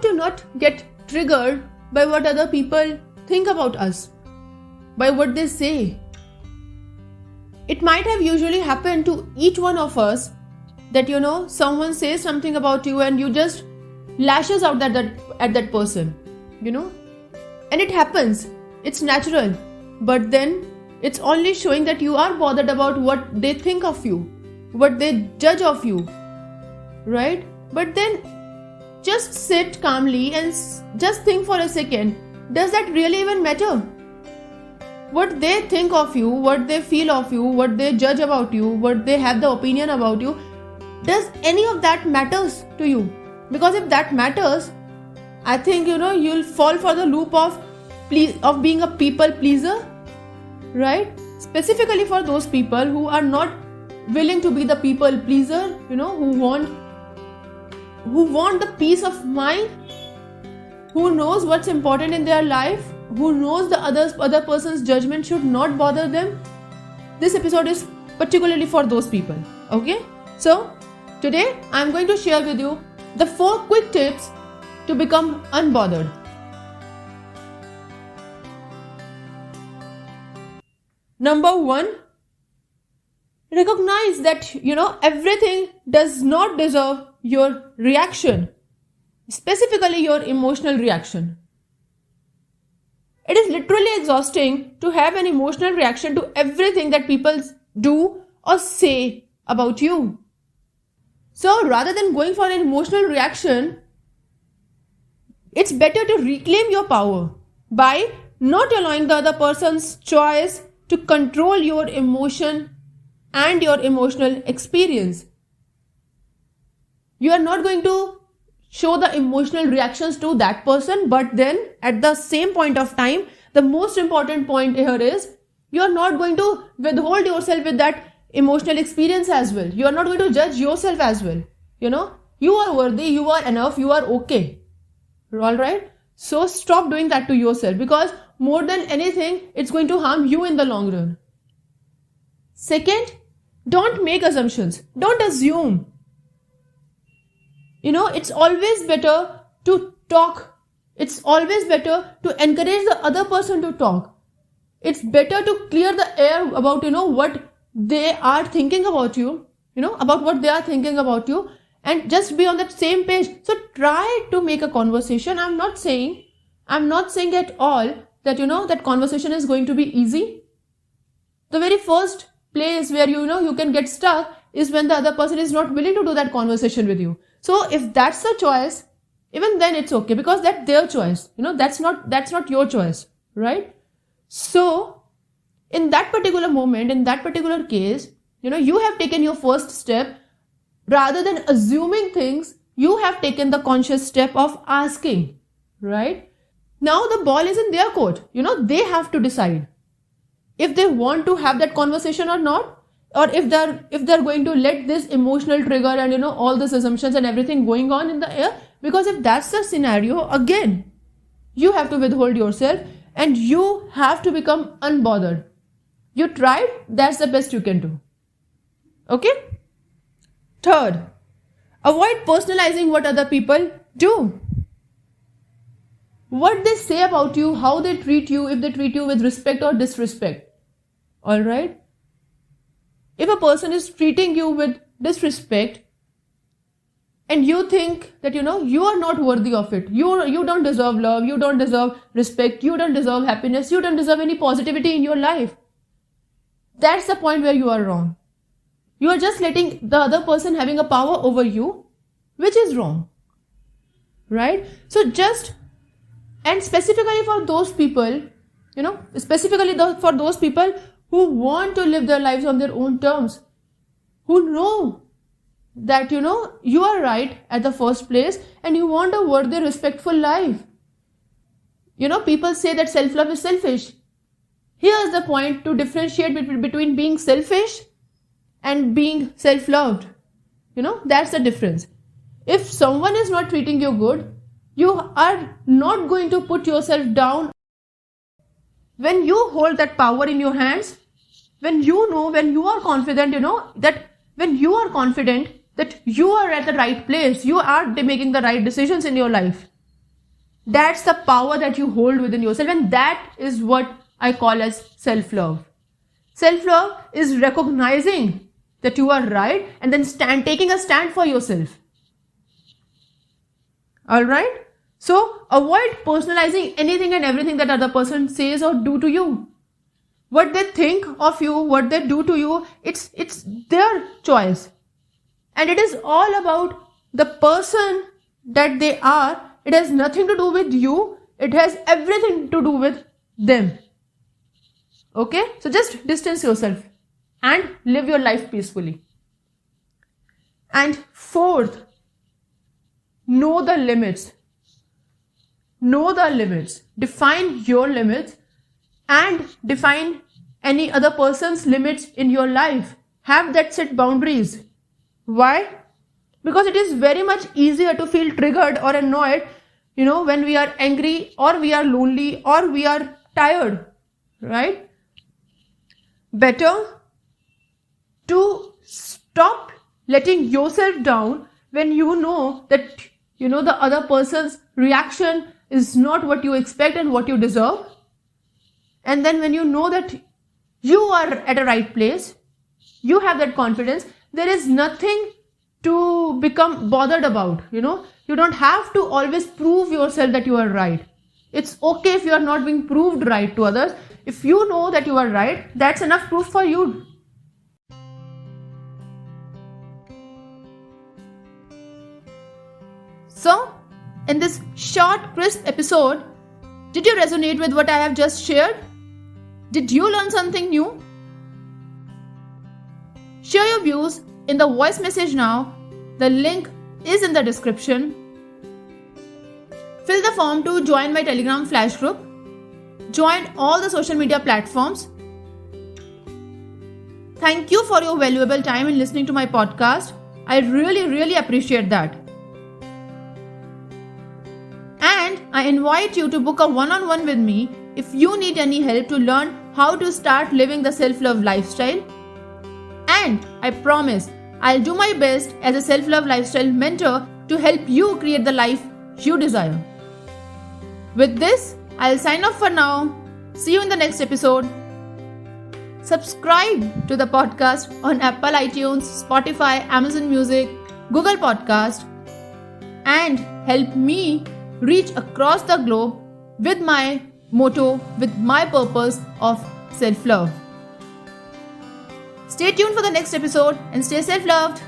to not get triggered by what other people think about us, by what they say. It might have usually happened to each one of us that, someone says something about you and you just lashes out at that person, and it happens. It's natural, but then it's only showing that you are bothered about what they think of you, what they judge of you, right? But then just sit calmly and just think for a second, does that really even matter? What they think of you, what they feel of you, what they judge about you, what they have the opinion about you, does any of that matters to you? Because if that matters, I think, you'll fall for the loop of being a people pleaser, right? Specifically for those people who are not willing to be the people pleaser, who want the peace of mind, who knows what's important in their life, who knows the other person's judgment should not bother them. This episode is particularly for those people, okay? So, today I'm going to share with you the 4 quick tips to become unbothered. Number 1, recognize that, everything does not deserve your reaction, specifically your emotional reaction. It is literally exhausting to have an emotional reaction to everything that people do or say about you. So rather than going for an emotional reaction, it's better to reclaim your power by not allowing the other person's choice to control your emotion and your emotional experience. You are not going to show the emotional reactions to that person, but then at the same point of time, the most important point here is you are not going to withhold yourself with that emotional experience as well. You are not going to judge yourself as well. You are worthy, you are enough, you are okay. All right? So stop doing that to yourself, because more than anything, it's going to harm you in the long run. Second, don't make assumptions. Don't assume. It's always better to talk. It's always better to encourage the other person to talk. It's better to clear the air about, what they are thinking about you, about what they are thinking about you, and just be on that same page. So try to make a conversation. I'm not saying at all that, that conversation is going to be easy. The very first place where, you can get stuck is when the other person is not willing to do that conversation with you. So if that's the choice, even then it's okay, because that's their choice. That's not your choice, right? So in that particular moment, in that particular case, you have taken your first step. Rather than assuming things, you have taken the conscious step of asking, right? Now the ball is in their court. They have to decide if they want to have that conversation or not, or if they're going to let this emotional trigger and all these assumptions and everything going on in the air. Because if that's the scenario, again, you have to withhold yourself and you have to become unbothered. You tried, that's the best you can do. Okay? Third, avoid personalizing what other people do. What they say about you, how they treat you, if they treat you with respect or disrespect. Alright? If a person is treating you with disrespect and you think that, you are not worthy of it, you don't deserve love, you don't deserve respect, you don't deserve happiness, you don't deserve any positivity in your life, that's the point where you are wrong. You are just letting the other person having a power over you, which is wrong. Right? So and specifically for those people, for those people who want to live their lives on their own terms, who know that, you are right at the first place and you want a worthy, respectful life. People say that self-love is selfish. Here's the point to differentiate between being selfish and being self-loved. That's the difference. If someone is not treating you good, you are not going to put yourself down. When you hold that power in your hands, when you are confident, that when you are confident that you are at the right place, you are making the right decisions in your life, That's the power that you hold within yourself, and that is what I call as self-love. Self-love is recognizing that you are right and then taking a stand for yourself. Alright? So avoid personalizing anything and everything that other person says or do to you. What they think of you, what they do to you, it's their choice. And it is all about the person that they are. It has nothing to do with you. It has everything to do with them. Okay? So just distance yourself and live your life peacefully. And fourth, know the limits. Know the limits. Define your limits and define any other person's limits in your life. Have that set boundaries. Why? Because it is very much easier to feel triggered or annoyed, when we are angry or we are lonely or we are tired, right? Better to stop letting yourself down when you know that, the other person's reaction is not what you expect and what you deserve. And then when you know that you are at a right place, you have that confidence, there is nothing to become bothered about, You don't have to always prove yourself that you are right. It's okay if you are not being proved right to others. If you know that you are right, that's enough proof for you. So, in this short, crisp episode, did you resonate with what I have just shared? Did you learn something new? Share your views in the voice message now. The link is in the description. Fill the form to join my Telegram flash group. Join all the social media platforms. Thank you for your valuable time in listening to my podcast. I really, really appreciate that. And I invite you to book a one-on-one with me if you need any help to learn how to start living the self-love lifestyle. And I promise I'll do my best as a self-love lifestyle mentor to help you create the life you desire. With this, I'll sign off for now. See you in the next episode. Subscribe to the podcast on Apple iTunes, Spotify, Amazon Music, Google Podcast, and help me reach across the globe with my motto, with my purpose of self-love. Stay tuned for the next episode and stay self-loved.